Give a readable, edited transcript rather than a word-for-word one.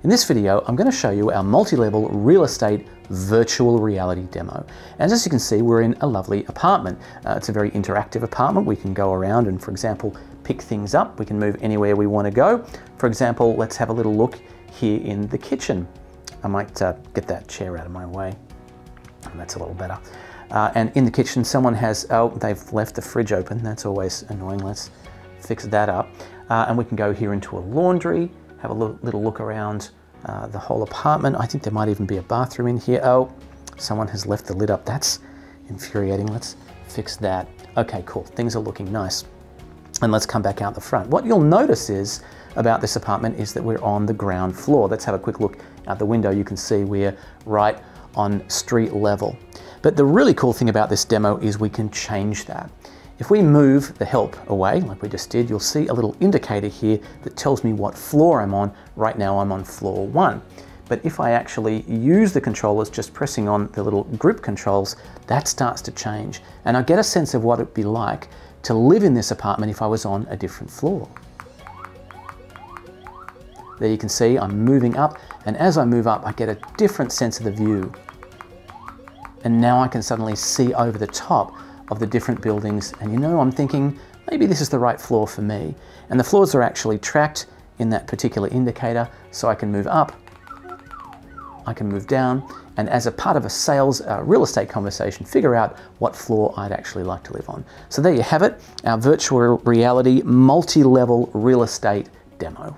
In this video, I'm going to show you our multi-level real estate virtual reality demo. And as you can see, we're in a lovely apartment. It's a very interactive apartment. We can go around and, for example, pick things up. We can move anywhere we want to go. For example, let's have a little look here in the kitchen. I might get that chair out of my way. That's a little better. And in the kitchen, someone has, oh, they've left the fridge open. That's always annoying. Let's fix that up. And we can go here into a laundry, have a little look around the whole apartment. I think there might even be a bathroom in here. Oh, someone has left the lid up. That's infuriating. Let's fix that. Okay, cool. Things are looking nice. And let's come back out the front. What you'll notice is about this apartment is that we're on the ground floor. Let's have a quick look out the window. You can see we're right on street level. But the really cool thing about this demo is we can change that. If we move the help away, like we just did, you'll see a little indicator here that tells me what floor I'm on. Right now I'm on floor 1. But if I actually use the controllers, just pressing on the little group controls, that starts to change. And I get a sense of what it'd be like to live in this apartment if I was on a different floor. There you can see I'm moving up, and as I move up, I get a different sense of the view. And now I can suddenly see over the top of the different buildings, and you know, I'm thinking, maybe this is the right floor for me. And the floors are actually tracked in that particular indicator, so I can move up, I can move down, and as a part of a sales real estate conversation, figure out what floor I'd actually like to live on. So there you have it, our virtual reality multi-level real estate demo.